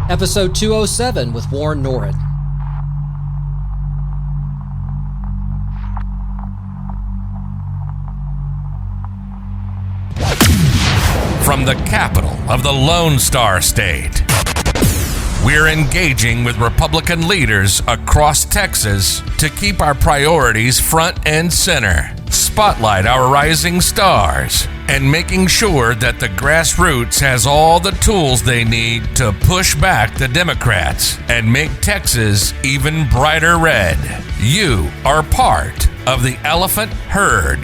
Episode 207 with Warren Norrid. From the capital of the Lone Star State, we're engaging with Republican leaders across Texas to keep our priorities front and center, spotlight our rising stars, and making sure that the grassroots has all the tools they need to push back the Democrats and make Texas even brighter red. You are part of the elephant herd.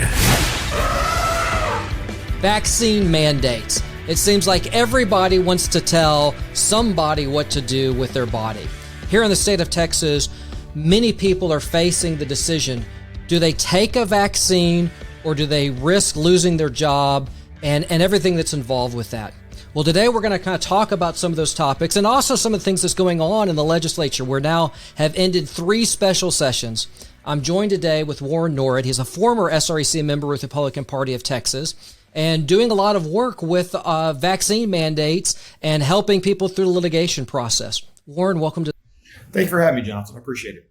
Vaccine mandates. It seems like everybody wants to tell somebody what to do with their body. Here in the state of Texas, many people are facing the decision, do they take a vaccine or do they risk losing their job and everything that's involved with that? Well, today we're going to kind of talk about some of those topics and also some of the things that's going on in the legislature. We now have ended 3 special sessions. I'm joined today with Warren Norrid. He's a former SREC member with the Republican Party of Texas and doing a lot of work with vaccine mandates and helping people through the litigation process. Warren, welcome to. Thank you for having me, Jonathan. I appreciate it.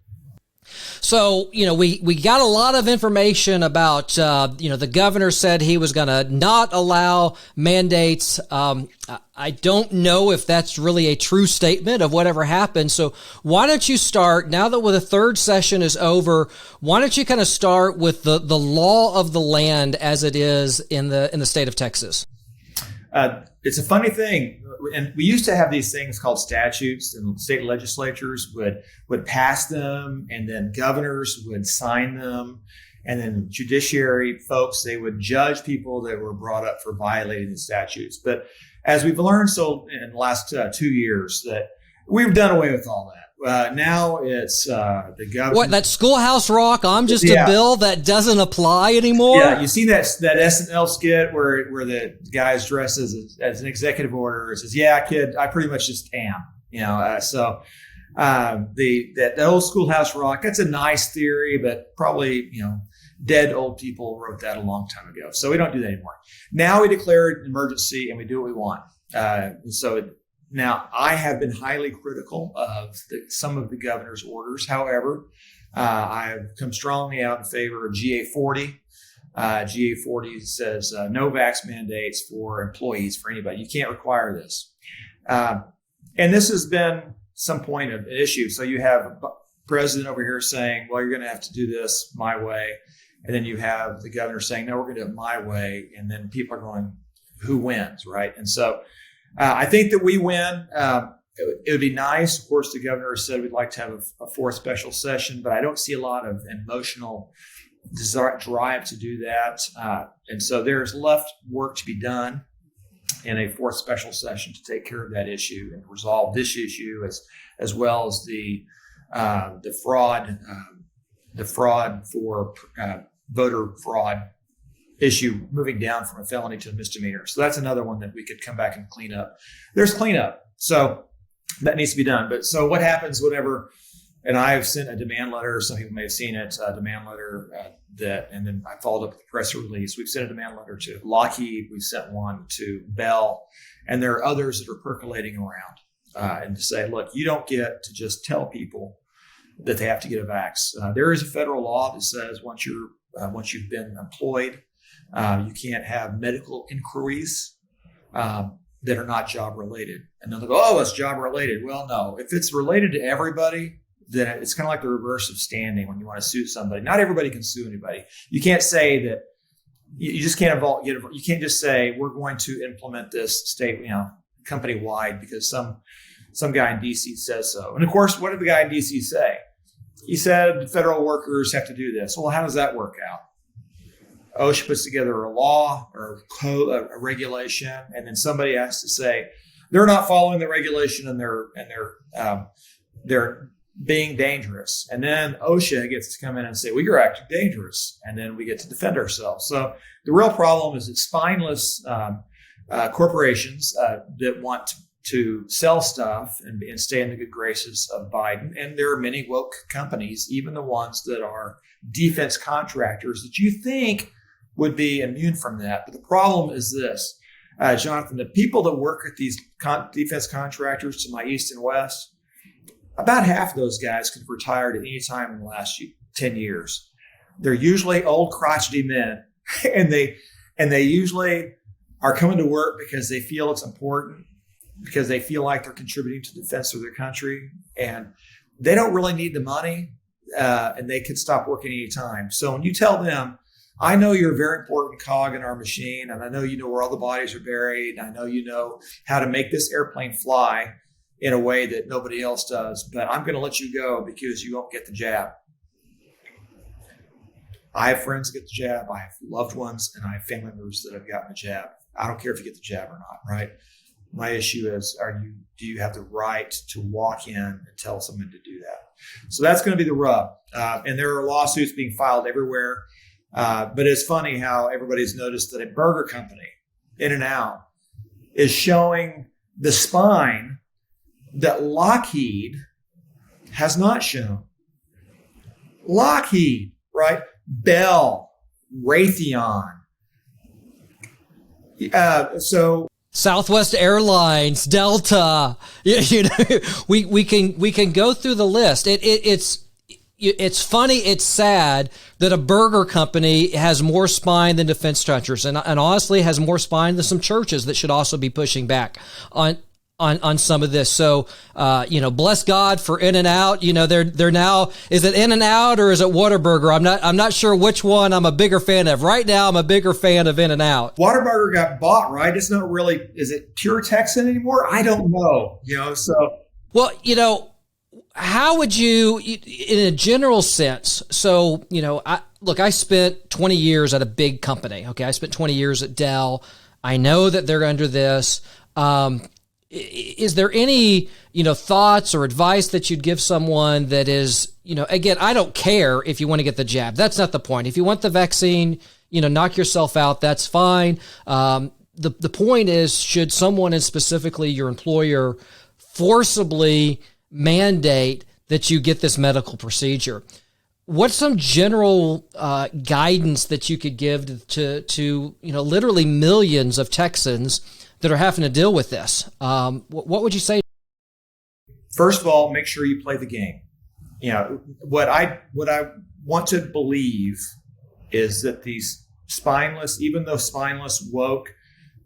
So, we got a lot of information about, the governor said he was going to not allow mandates. I don't know if that's really a true statement of whatever happened. So why don't you start, now that the third session is over, why don't you kind of start with the law of the land as it is in the state of Texas? It's a funny thing. And we used to have these things called statutes, and state legislatures would pass them, and then governors would sign them, and then judiciary folks, they would judge people that were brought up for violating the statutes. But as we've learned in the last 2 years, that we've done away with all that. Now it's the government. What, that Schoolhouse Rock? I'm just a bill that doesn't apply anymore. Yeah, you see that SNL skit where the guy's dressed as an executive order. It says, "Yeah, kid, I pretty much just am." That old Schoolhouse Rock. That's a nice theory, but probably dead old people wrote that a long time ago. So we don't do that anymore. Now we declare an emergency and we do what we want. Now, I have been highly critical of some of the governor's orders. However, I have come strongly out in favor of GA40. GA40 says no vax mandates for employees, for anybody. You can't require this. And this has been some point of an issue. So you have a president over here saying, well, you're going to have to do this my way. And then you have the governor saying, no, we're going to do it my way. And then people are going, who wins, right? And so I think that we win. It would be nice. Of course, the governor said we'd like to have a 4th special session, but I don't see a lot of emotional drive to do that. And so there's left work to be done in a 4th special session to take care of that issue and resolve this issue as well as the fraud for voter fraud issue, moving down from a felony to a misdemeanor. So that's another one that we could come back and clean up. There's cleanup. So that needs to be done. But so what happens whenever, and I've sent a demand letter, some people may have seen it, a demand letter and then I followed up with a press release. We've sent a demand letter to Lockheed. We've sent one to Bell, and there are others that are percolating around and to say, look, you don't get to just tell people that they have to get a vax. There is a federal law that says once you've been employed, you can't have medical inquiries that are not job related. And then they'll go, oh, it's job related. Well, no, if it's related to everybody, then it's kind of like the reverse of standing when you want to sue somebody. Not everybody can sue anybody. You can't say that you just can't you can't just say we're going to implement this state, company wide because some guy in DC says so. And of course, what did the guy in DC say? He said federal workers have to do this. Well, how does that work out? OSHA puts together a law or a regulation, and then somebody has to say they're not following the regulation and they're being dangerous. And then OSHA gets to come in and say, well, you're acting dangerous. And then we get to defend ourselves. So the real problem is that spineless corporations that want to sell stuff and stay in the good graces of Biden. And there are many woke companies, even the ones that are defense contractors that you think would be immune from that. But the problem is this. Jonathan, the people that work at these defense contractors to my east and west, about half of those guys could have retired at any time in the last 10 years. They're usually old crotchety men, and they usually are coming to work because they feel it's important, because they feel like they're contributing to the defense of their country, and they don't really need the money, and they could stop working any time. So when you tell them, I know you're a very important cog in our machine, and I know you know where all the bodies are buried, and I know you know how to make this airplane fly in a way that nobody else does, but I'm going to let you go because you won't get the jab. I have friends that get the jab. I have loved ones, and I have family members that have gotten the jab. I don't care if you get the jab or not, right? My issue is, do you have the right to walk in and tell someone to do that? So that's going to be the rub. And there are lawsuits being filed everywhere. But it's funny how everybody's noticed that a burger company, In-N-Out, is showing the spine that Lockheed has not shown. Lockheed, right? Bell, Raytheon. So Southwest Airlines, Delta. You know, we can go through the list. It's funny, it's sad that a burger company has more spine than defense contractors, and honestly has more spine than some churches that should also be pushing back on some of this. So, bless God for In-N-Out. They're now, is it In-N-Out or is it Whataburger? I'm not sure which one I'm a bigger fan of. Right now, I'm a bigger fan of In-N-Out. Whataburger got bought, right? It's not really, is it pure Texan anymore? I don't know, so. Well, how would you, in a general sense, so, I spent 20 years at a big company. Okay. I spent 20 years at Dell. I know that they're under this. Is there any, thoughts or advice that you'd give someone that is, again, I don't care if you want to get the jab. That's not the point. If you want the vaccine, knock yourself out. That's fine. The point is, should someone, and specifically your employer, forcibly mandate that you get this medical procedure? What's some general guidance that you could give to literally millions of Texans that are having to deal with this? What would you say? First of all, make sure you play the game. What I want to believe is that these spineless, even though spineless, woke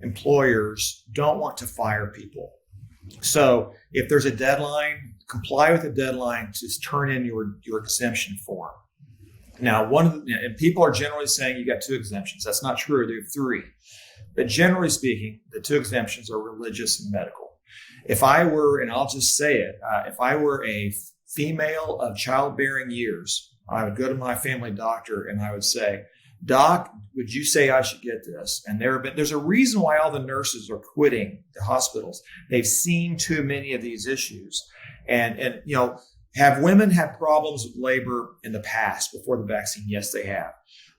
employers don't want to fire people. So if there's a deadline, comply with the deadline to turn in your exemption form. Now, and people are generally saying you got 2 exemptions. That's not true. They have 3. But generally speaking, the 2 exemptions are religious and medical. If I were, and I'll just say it, if I were a female of childbearing years, I would go to my family doctor and I would say, Doc, would you say I should get this? And there's a reason why all the nurses are quitting the hospitals. They've seen too many of these issues. And have women had problems with labor in the past before the vaccine? Yes, they have.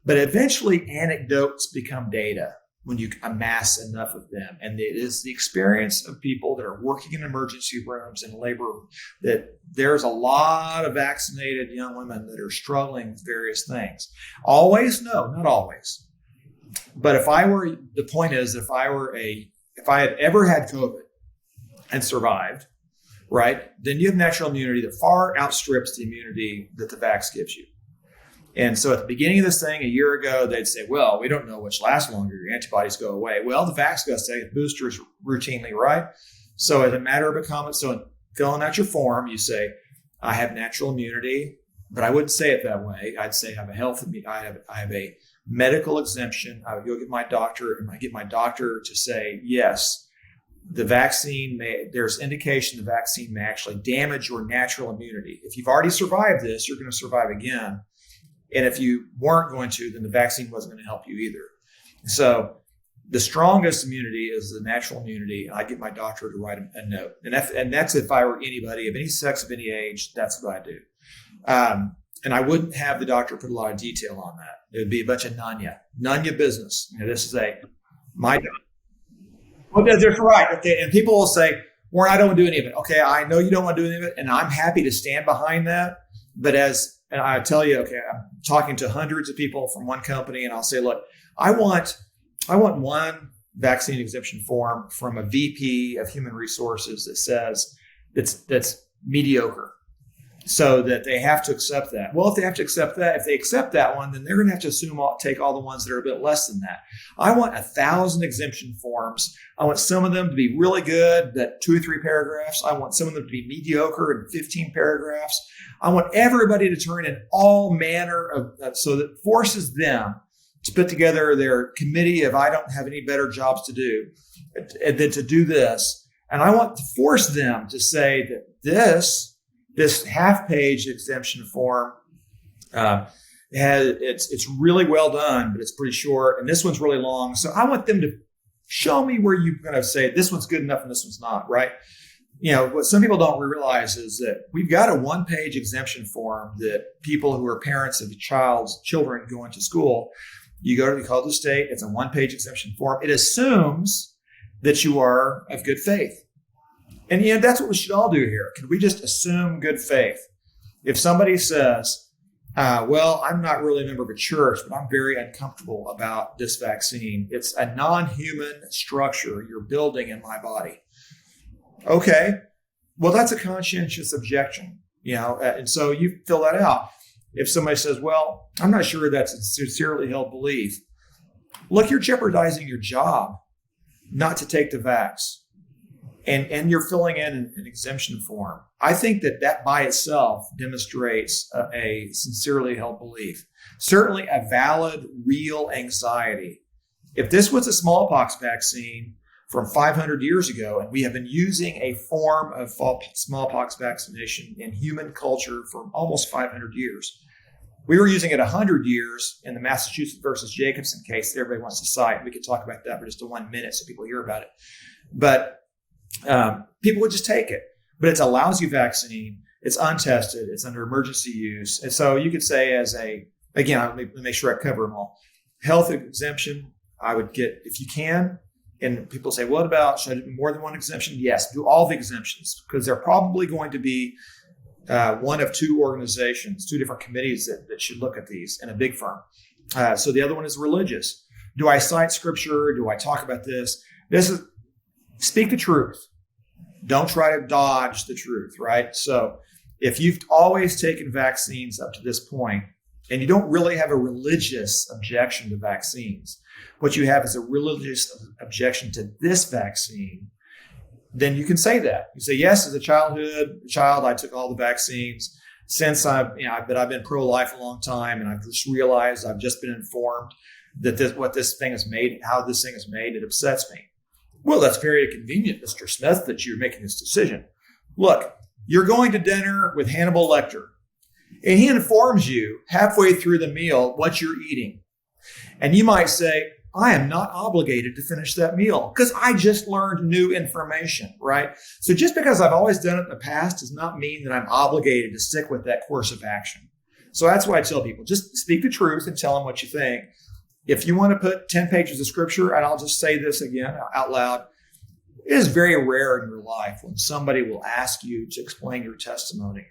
But eventually anecdotes become data when you amass enough of them. And it is the experience of people that are working in emergency rooms and labor that there's a lot of vaccinated young women that are struggling with various things. Always? No, not always. But the point is, if I had ever had COVID and survived, right, then you have natural immunity that far outstrips the immunity that the vax gives you. And so at the beginning of this thing a year ago, they'd say, well, we don't know which lasts longer. Your antibodies go away. Well, the vax goes to take boosters routinely, right? So as a matter of a comment, so filling out your form, you say, I have natural immunity, but I wouldn't say it that way. I'd say I have a medical exemption. I would go get my doctor, and I get my doctor to say, yes, the vaccine there's indication the vaccine may actually damage your natural immunity. If you've already survived this, you're going to survive again. And if you weren't going to, then the vaccine wasn't going to help you either. So the strongest immunity is the natural immunity. I get my doctor to write a note. And that's if I were anybody of any sex, of any age, that's what I do. And I wouldn't have the doctor put a lot of detail on that. It would be a bunch of Nanya business. This is my doctor. Well, that's right. Okay. And people will say, Warren, I don't want to do any of it. Okay, I know you don't want to do any of it, and I'm happy to stand behind that. But and I tell you, okay, I'm talking to hundreds of people from one company, and I'll say, look, I want one vaccine exemption form from a VP of Human Resources that says that's mediocre, so that they have to accept that. Well, if they accept that one, then they're going to have to take all the ones that are a bit less than that. I want 1,000 exemption forms. I want some of them to be really good, that 2 or 3 paragraphs. I want some of them to be mediocre and 15 paragraphs. I want everybody to turn in all manner of, so that forces them to put together their committee of, I don't have any better jobs to do than to do this. And I want to force them to say that this half-page exemption form it's really well done, but it's pretty short, and this one's really long. So I want them to show me where you're going to say this one's good enough and this one's not, right? What some people don't realize is that we've got a 1-page exemption form that people who are parents of children going to school, you go to the state, it's a 1-page exemption form. It assumes that you are of good faith. And that's what we should all do here. Can we just assume good faith? If somebody says, well, I'm not really a member of a church, but I'm very uncomfortable about this vaccine. It's a non-human structure you're building in my body. Okay, well, that's a conscientious objection, and so you fill that out. If somebody says, well, I'm not sure that's a sincerely held belief. Look, you're jeopardizing your job not to take the vax. And you're filling in an exemption form. I think that by itself demonstrates a sincerely held belief. Certainly a valid, real anxiety. If this was a smallpox vaccine from 500 years ago, and we have been using a form of smallpox vaccination in human culture for almost 500 years, we were using it 100 years in the Massachusetts versus Jacobson case that everybody wants to cite. We could talk about that for just 1 minute so people hear about it. But people would just take it. But it's a lousy vaccine. It's untested. It's under emergency use. And so you could say let me make sure I cover them all. Health exemption, I would get, if you can. And people say, what about, should I do more than one exemption? Yes, do all the exemptions, because they're probably going to be one of 2 organizations, 2 different committees that should look at these in a big firm. So the other one is religious. Do I cite scripture? Do I talk about this? Speak the truth. Don't try to dodge the truth, right? So if you've always taken vaccines up to this point, and you don't really have a religious objection to vaccines, what you have is a religious objection to this vaccine, then you can say that. You say, yes, as a child, I took all the vaccines. Since I've been pro-life a long time, and I've just realized, I've just been informed that how this thing is made, it upsets me. Well, that's very convenient, Mr. Smith, that you're making this decision. Look, you're going to dinner with Hannibal Lecter, and he informs you halfway through the meal what you're eating. And you might say, I am not obligated to finish that meal because I just learned new information, right? So just because I've always done it in the past does not mean that I'm obligated to stick with that course of action. So that's why I tell people, just speak the truth and tell them what you think. If you want to put 10 pages of scripture, and I'll just say this again out loud, it is very rare in your life when somebody will ask you to explain your testimony.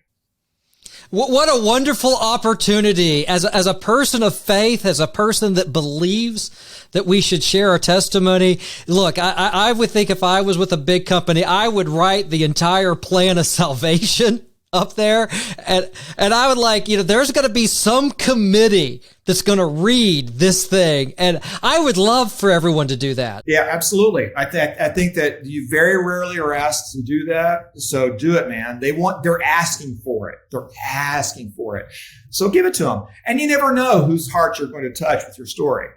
What a wonderful opportunity as a person of faith, as a person that believes that we should share our testimony. Look, I would think if I was with a big company, I would write the entire plan of salvation up there. And I would there's going to be some committee that's going to read this thing. And I would love for everyone to do that. Yeah, absolutely. I think that you very rarely are asked to do that. So do it, man. They're asking for it. They're asking for it. So give it to them. And you never know whose heart you're going to touch with your story.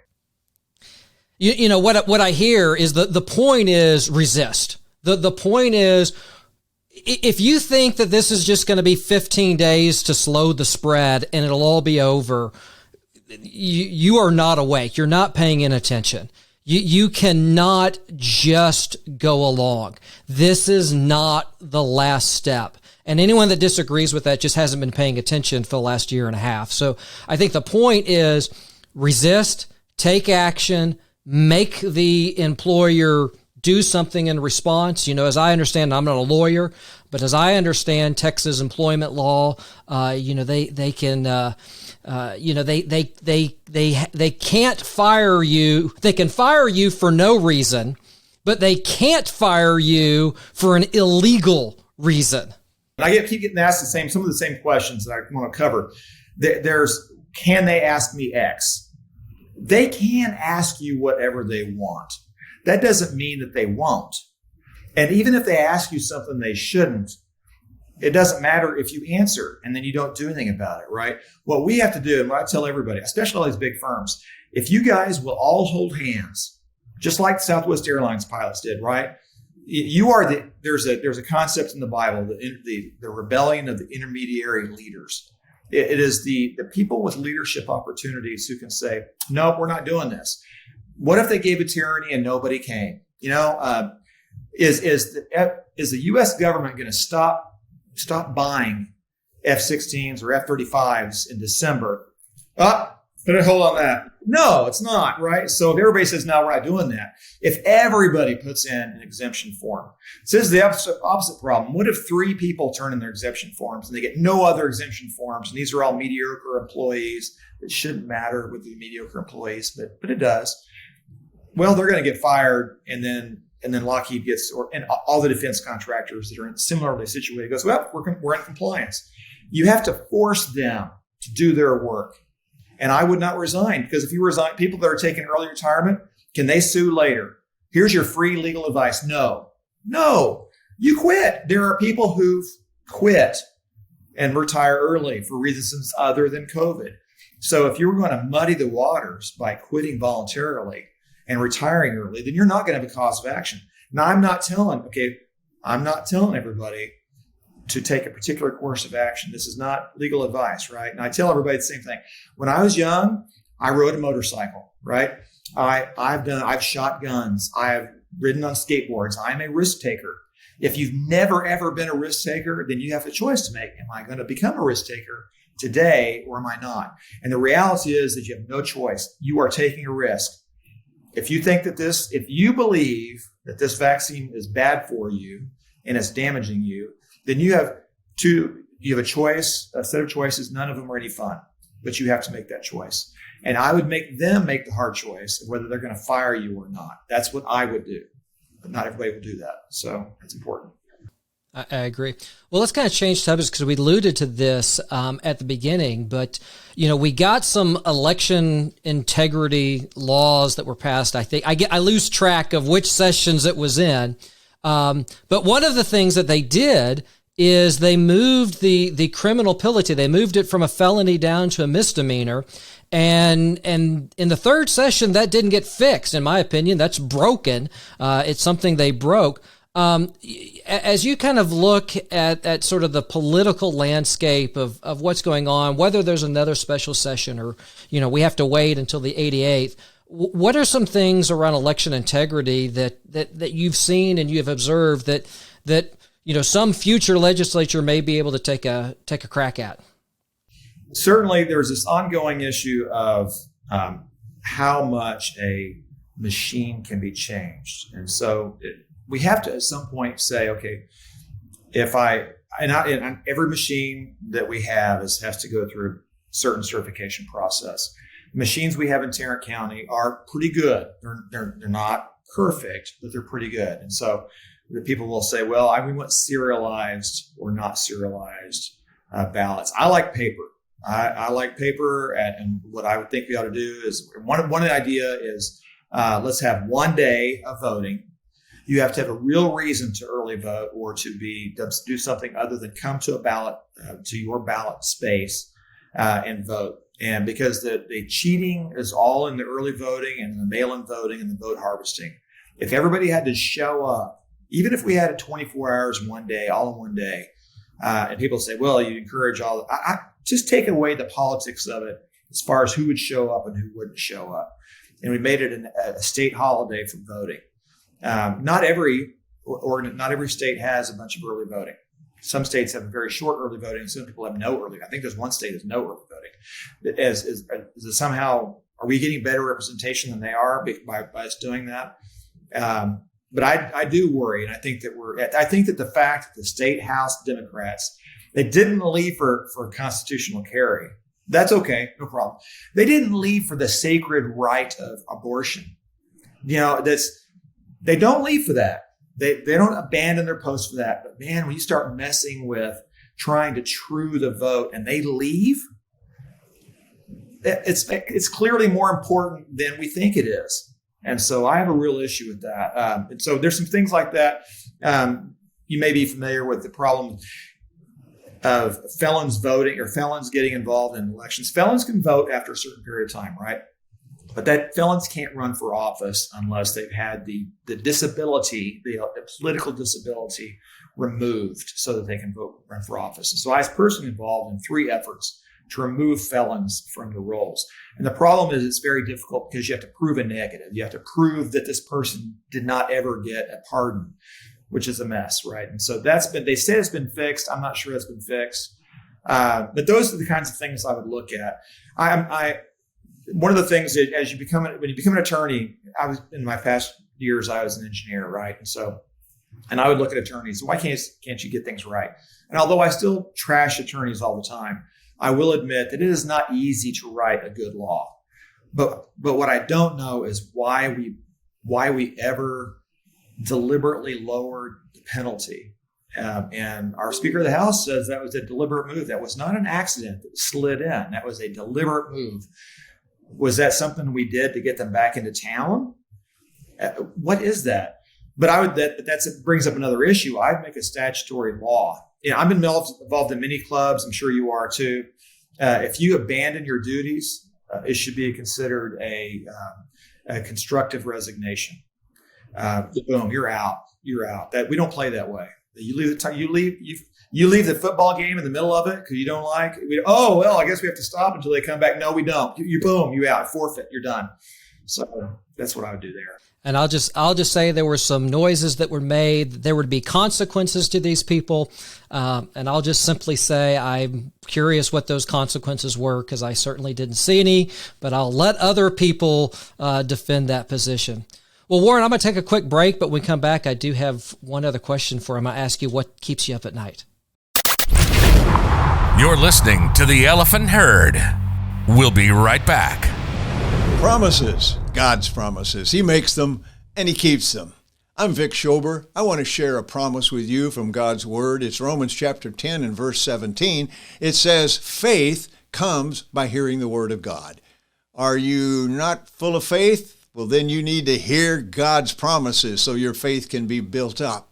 You know, what I hear is the point is resist. The point is, if you think that this is just going to be 15 days to slow the spread and it'll all be over, you are not awake. You're not paying attention. You cannot just go along. This is not the last step. And anyone that disagrees with that just hasn't been paying attention for the last year and a half. So I think the point is resist, take action, make the employer do something in response. As I understand, I'm not a lawyer, but as I understand Texas employment law, they can, they can't fire you. They can fire you for no reason, but they can't fire you for an illegal reason. I keep getting asked some of the same questions that I want to cover. Can they ask me X? They can ask you whatever they want. That doesn't mean that they won't. And even if they ask you something they shouldn't, it doesn't matter if you answer and then you don't do anything about it, right? What we have to do, and what I tell everybody, especially all these big firms, if you guys will all hold hands, just like Southwest Airlines pilots did, right? There's a concept in the Bible, the rebellion of the intermediary leaders. It is the people with leadership opportunities who can say, no, we're not doing this. What if they gave a tyranny and nobody came? Is the U.S. government going to stop buying F-16s or F-35s in December? Put a hold on that. No, it's not, right? So if everybody says, no, we're not doing that. If everybody puts in an exemption form, so this is the opposite problem. What if 3 people turn in their exemption forms and they get no other exemption forms? And these are all mediocre employees. It shouldn't matter with the mediocre employees, but it does. Well, they're going to get fired, and then Lockheed and all the defense contractors that are similarly situated goes, well, we're in compliance. You have to force them to do their work. And I would not resign, because if you resign, people that are taking early retirement, can they sue later? Here's your free legal advice. No, you quit. There are people who've quit and retire early for reasons other than COVID. So if you're going to muddy the waters by quitting voluntarily and retiring early, then you're not going to have a cause of action. Now, I'm not telling everybody to take a particular course of action. This is not legal advice, right? And I tell everybody the same thing. When I was young, I rode a motorcycle, right? I've shot guns. I've ridden on skateboards. I'm a risk taker. If you've never, ever been a risk taker, then you have a choice to make. Am I going to become a risk taker today, or am I not? And the reality is that you have no choice. You are taking a risk. If you believe that this vaccine is bad for you and it's damaging you, then you have a choice, a set of choices. None of them are any fun, but you have to make that choice. And I would make them make the hard choice of whether they're going to fire you or not. That's what I would do, but not everybody will do that. So it's important. I agree. Well, let's kind of change subjects, because we alluded to this at the beginning, but we got some election integrity laws that were passed. I think I lose track of which sessions it was in. But one of the things that they did is they moved the criminal penalty. They moved it from a felony down to a misdemeanor. And in the third session, that didn't get fixed. In my opinion, that's broken. It's something they broke. As you kind of look at sort of the political landscape of what's going on, whether there's another special session or, we have to wait until the 88th, what are some things around election integrity that you've seen and you've observed that some future legislature may be able to take a crack at? Certainly, there's this ongoing issue of how much a machine can be changed, and so we have to at some point say, okay, every machine that we have has to go through a certain certification process. Machines we have in Tarrant County are pretty good. They're not perfect, but they're pretty good. And so the people will say, well, we want serialized or not serialized ballots. I like paper. I like paper. And what I would think we ought to do is one idea is let's have one day of voting. You have to have a real reason to early vote or to do something other than come to to your ballot space and vote. And because the cheating is all in the early voting and the mail-in voting and the vote harvesting. If everybody had to show up, even if we had it 24 hours one day, all in one day, and people say, well, you encourage I just take away the politics of it as far as who would show up and who wouldn't show up. And we made it a state holiday for voting. Not every state has a bunch of early voting. Some states have a very short early voting. Some people have no early. I think there's one state that has no early voting. Is it somehow, are we getting better representation than they are by us doing that? But I do worry, and I think that the fact that the state House Democrats, they didn't leave for constitutional carry. That's okay, no problem. They didn't leave for the sacred right of abortion. They don't leave for that. They don't abandon their post for that. But man, when you start messing with trying to true the vote and they leave, it's clearly more important than we think it is. And so I have a real issue with that. And so there's some things like that. You may be familiar with the problem of felons voting or felons getting involved in elections. Felons can vote after a certain period of time, right? But that felons can't run for office unless they've had the disability, the political disability removed so that they can run for office. And so I was personally involved in 3 efforts to remove felons from the rolls. And the problem is it's very difficult because you have to prove a negative. You have to prove that this person did not ever get a pardon, which is a mess, right? And so they say it's been fixed. I'm not sure it's been fixed. But those are the kinds of things I would look at. One of the things that when you become an attorney, in my past years, I was an engineer, right? And I would look at attorneys. Why can't you get things right? And although I still trash attorneys all the time, I will admit that it is not easy to write a good law. But what I don't know is why we ever deliberately lowered the penalty. And our Speaker of the House says that was a deliberate move. That was not an accident that slid in. That was a deliberate move. Was that something we did to get them back into town? What is that? But that brings up another issue. I'd make a statutory law. I've been involved in many clubs. I'm sure you are too. If you abandon your duties, it should be considered a constructive resignation. Boom, you're out. You're out. That we don't play that way. You leave the football game in the middle of it because you don't like it. I guess we have to stop until they come back. No, we don't. You out. Forfeit. You're done. So that's what I would do there. And I'll just say there were some noises that were made. There would be consequences to these people. And I'll just simply say I'm curious what those consequences were because I certainly didn't see any, but I'll let other people defend that position. Well, Warren, I'm going to take a quick break, but when we come back, I do have one other question for him. I ask you, what keeps you up at night? You're listening to The Elephant Herd. We'll be right back. Promises, God's promises. He makes them and he keeps them. I'm Vic Schober. I want to share a promise with you from God's Word. It's Romans chapter 10 and verse 17. It says, faith comes by hearing the Word of God. Are you not full of faith? Well, then you need to hear God's promises so your faith can be built up.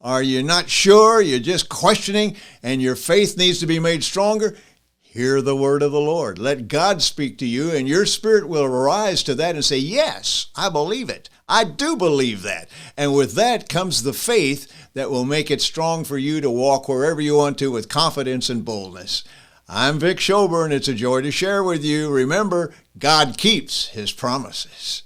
Are you not sure? You're just questioning and your faith needs to be made stronger? Hear the word of the Lord. Let God speak to you and your spirit will arise to that and say, yes, I believe it. I do believe that. And with that comes the faith that will make it strong for you to walk wherever you want to with confidence and boldness. I'm Vic Schober, and it's a joy to share with you. Remember, God keeps his promises.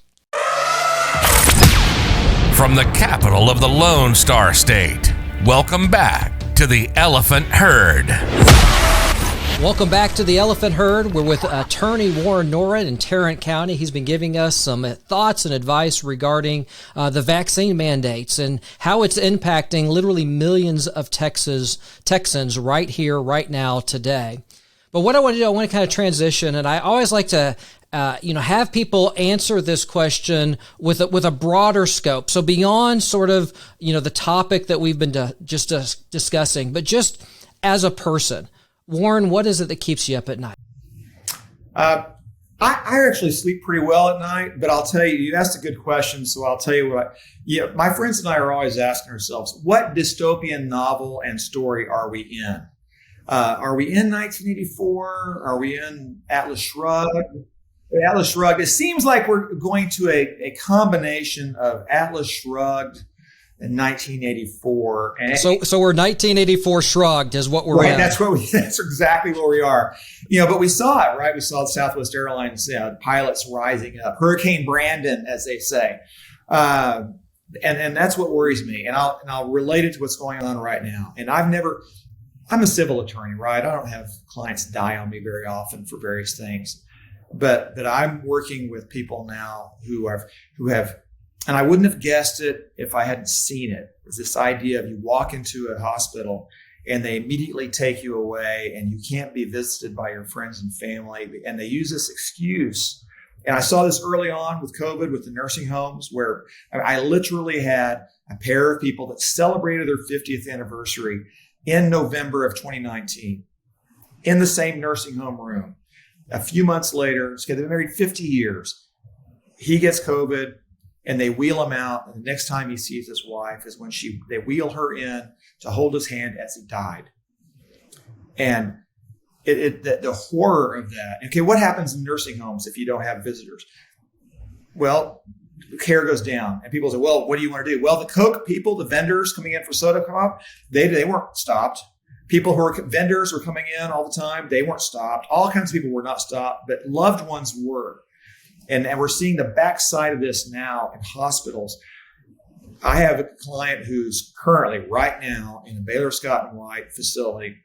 From the capital of the Lone Star State, welcome back to the Elephant Herd. Welcome back to the Elephant Herd. We're with attorney Warren Noren in Tarrant County. He's been giving us some thoughts and advice regarding the vaccine mandates and how it's impacting literally millions of Texans right here, right now, today. But what I want to do, I want to kind of transition, and I always like to have people answer this question with a broader scope. So beyond sort of, the topic that we've been discussing, but just as a person. Warren, what is it that keeps you up at night? I actually sleep pretty well at night, but I'll tell you, you asked a good question, so I'll tell you my friends and I are always asking ourselves, what dystopian novel and story are we in? Are we in 1984? Are we in Atlas Shrugged? Atlas Shrugged. It seems like we're going to a combination of Atlas Shrugged and 1984. And so we're 1984 shrugged is what we're right, in. That's exactly where we are. But we saw it, right? We saw the Southwest Airlines pilots rising up, Hurricane Brandon, as they say. And that's what worries me. And I'll relate it to what's going on right now. And I'm a civil attorney, right? I don't have clients die on me very often for various things. But I'm working with people now who have and I wouldn't have guessed it if I hadn't seen it, is this idea of you walk into a hospital and they immediately take you away and you can't be visited by your friends and family. And they use this excuse. And I saw this early on with COVID, with the nursing homes, where I literally had a pair of people that celebrated their 50th anniversary in November of 2019 in the same nursing home room. A few months later, they've been married 50 years. He gets COVID and they wheel him out. And the next time he sees his wife is when they wheel her in to hold his hand as he died. And the horror of that. Okay, what happens in nursing homes if you don't have visitors? Well, care goes down. And people say, well, what do you want to do? Well, the Coke people, the vendors coming in for soda pop, they weren't stopped. People vendors were coming in all the time. They weren't stopped. All kinds of people were not stopped, but loved ones were. And we're seeing the backside of this now in hospitals. I have a client who's currently right now in a Baylor Scott & White facility,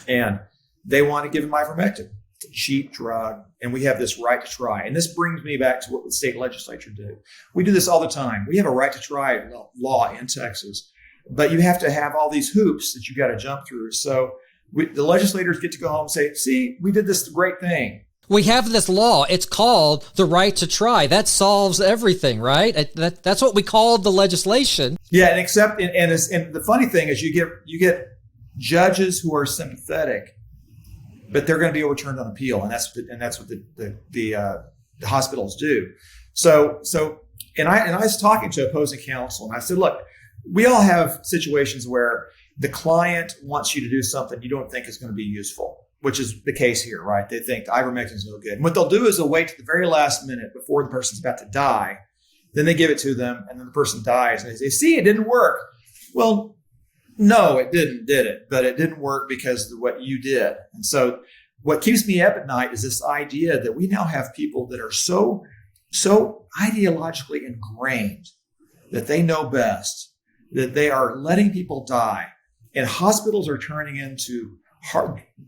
and they want to give him ivermectin. It's a cheap drug, and we have this right to try. And this brings me back to what the state legislature do. We do this all the time. We have a right to try law in Texas, but you have to have all these hoops that you got to jump through. So the legislators get to go home and say, see, we did this great thing. We have this law. It's called the right to try. That solves everything, right? That's what we called the legislation. Yeah, and the funny thing is you get judges who are sympathetic, but they're going to be overturned on appeal, and that's what the hospitals do. So I was talking to opposing counsel, and I said, look, we all have situations where the client wants you to do something you don't think is going to be useful, which is the case here, right? They think ivermectin is no good. And what they'll do is they'll wait to the very last minute before the person's about to die. Then they give it to them, and then the person dies. And they say, see, it didn't work. Well, no, it didn't, did it? But it didn't work because of what you did. And so what keeps me up at night is this idea that we now have people that are so ideologically ingrained that they know best, that they are letting people die. And hospitals are turning into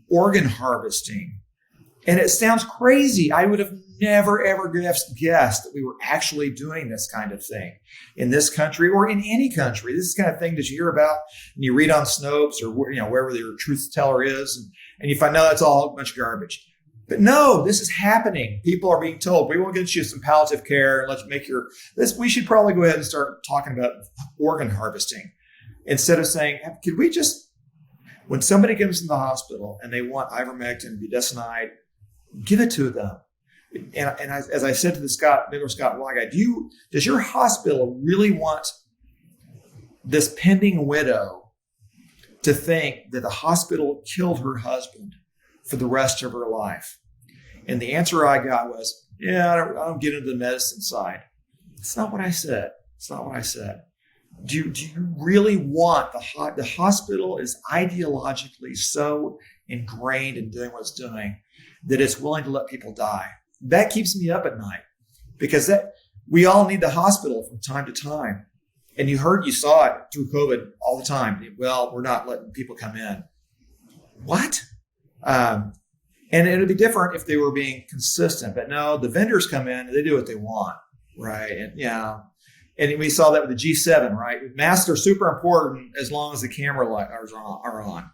organ harvesting. And it sounds crazy. I would have never, ever guessed that we were actually doing this kind of thing in this country or in any country. This is the kind of thing that you hear about and you read on Snopes or wherever your truth teller is, and you find out it's all a bunch of garbage. But no, this is happening. People are being told, we will get you some palliative care. Let's make we should probably go ahead and start talking about organ harvesting instead of saying, could we just, when somebody comes in the hospital and they want ivermectin, budesonide, give it to them. And as I said to the Baylor Scott & White guy, does your hospital really want this pending widow to think that the hospital killed her husband for the rest of her life? And the answer I got was, yeah, I don't get into the medicine side. That's not what I said. It's not what I said. Do you really want the hospital is ideologically so ingrained in doing what it's doing that it's willing to let people die? That keeps me up at night because we all need the hospital from time to time. And you saw it through COVID all the time. Well, we're not letting people come in. What? And it would be different if they were being consistent. But no, the vendors come in and they do what they want, right? And we saw that with the G7, right? Masks are super important as long as the camera lights are on.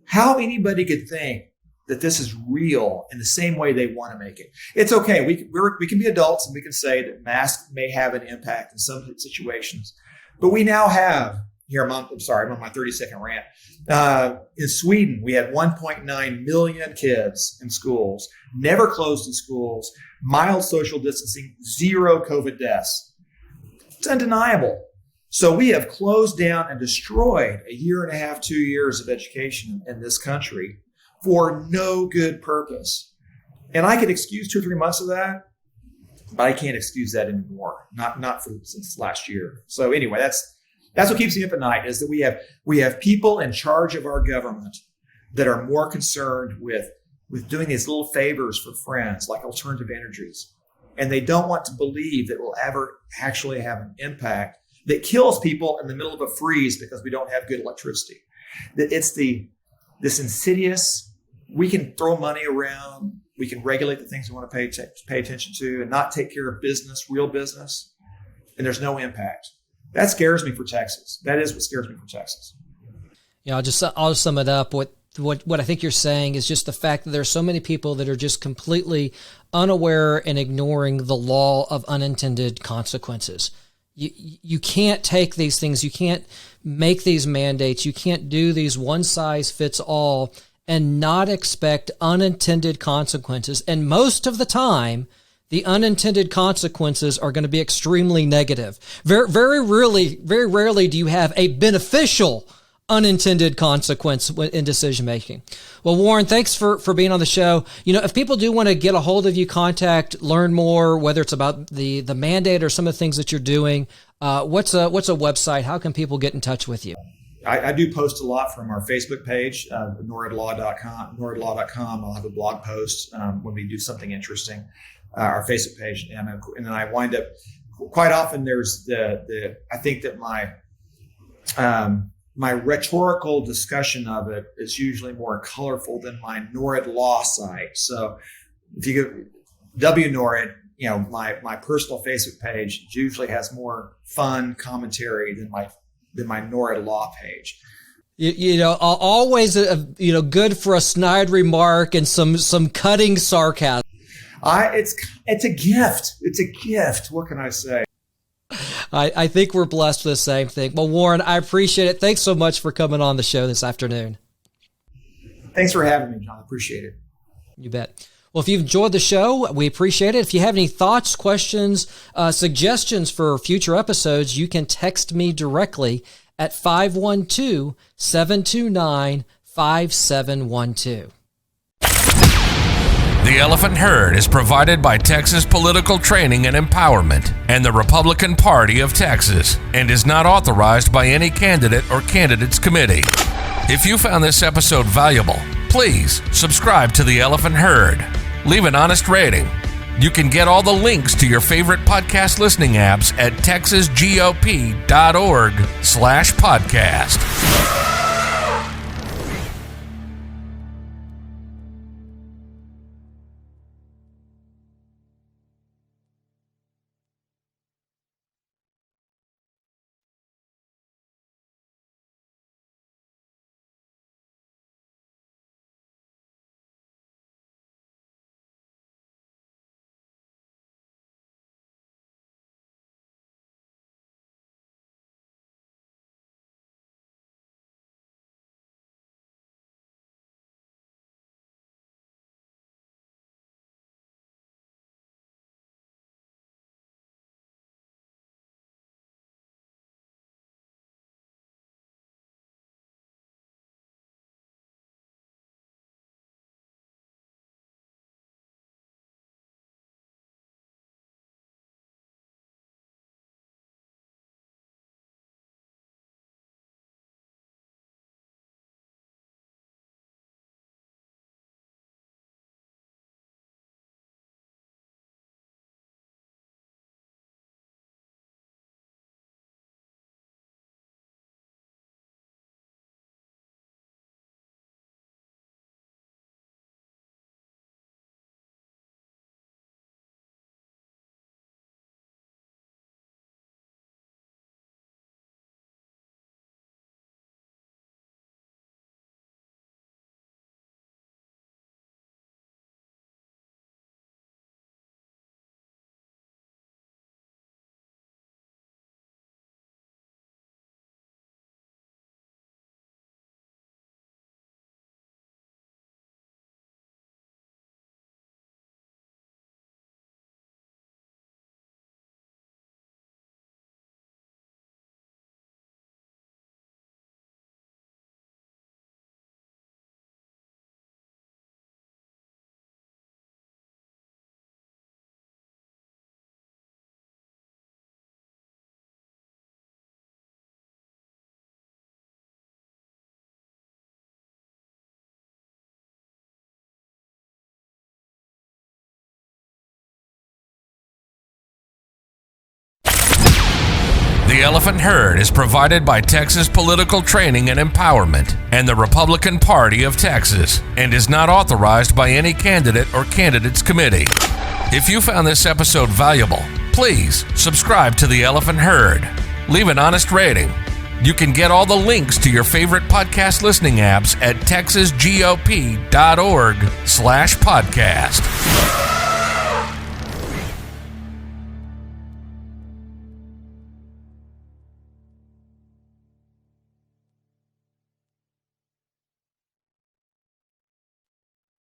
How anybody could think that this is real in the same way they want to make it. It's okay. We can be adults and we can say that masks may have an impact in some situations. But we now have, I'm on my 30-second rant. In Sweden, we had 1.9 million kids in schools, never closed in schools, mild social distancing, 0 COVID deaths. It's undeniable. So we have closed down and destroyed a year and a half, 2 years of education in this country for no good purpose. And I could excuse 2 or 3 months of that, but I can't excuse that anymore. Not since last year. So anyway, that's what keeps me up at night is that we have people in charge of our government that are more concerned with doing these little favors for friends like alternative energies. And they don't want to believe that it will ever actually have an impact that kills people in the middle of a freeze because we don't have good electricity. It's this insidious, we can throw money around, we can regulate the things we want to pay attention to and not take care of business, real business. and there's no impact. That scares me for Texas. That is what scares me for Texas. I'll just sum it up. What I think you're saying is just the fact that there's so many people that are just completely unaware and ignoring the law of unintended consequences. You can't take these things. You can't make these mandates. You can't do these one size fits all and not expect unintended consequences. And most of the time, the unintended consequences are going to be extremely negative. Very rarely do you have a beneficial unintended consequence in decision making. Well, Warren, thanks for being on the show. If people do want to get a hold of you, learn more, whether it's about the mandate or some of the things that you're doing, what's a website? How can people get in touch with you? I do post a lot from our Facebook page, noridlaw.com. I'll have a blog post when we do something interesting, our Facebook page. And then I wind up, quite often there's I think that my rhetorical discussion of it is usually more colorful than my NORID law site. So if you go WNORID, my personal Facebook page usually has more fun commentary than my NORID law page. Always good for a snide remark and some cutting sarcasm. It's a gift. It's a gift. What can I say? I think we're blessed with the same thing. Well, Warren, I appreciate it. Thanks so much for coming on the show this afternoon. Thanks for having me, John. I appreciate it. You bet. Well, if you've enjoyed the show, we appreciate it. If you have any thoughts, questions, suggestions for future episodes, you can text me directly at 512-729-5712. The Elephant Herd is provided by Texas Political Training and Empowerment and the Republican Party of Texas and is not authorized by any candidate or candidates committee. If you found this episode valuable, please subscribe to the Elephant Herd. Leave an honest rating. You can get all the links to your favorite podcast listening apps at texasgop.org/podcast. The Elephant Herd is provided by Texas Political Training and Empowerment and the Republican Party of Texas and is not authorized by any candidate or candidates committee. If you found this episode valuable, Please subscribe to the Elephant Herd. Leave an honest rating. You can get all the links to your favorite podcast listening apps at texasgop.org/podcast.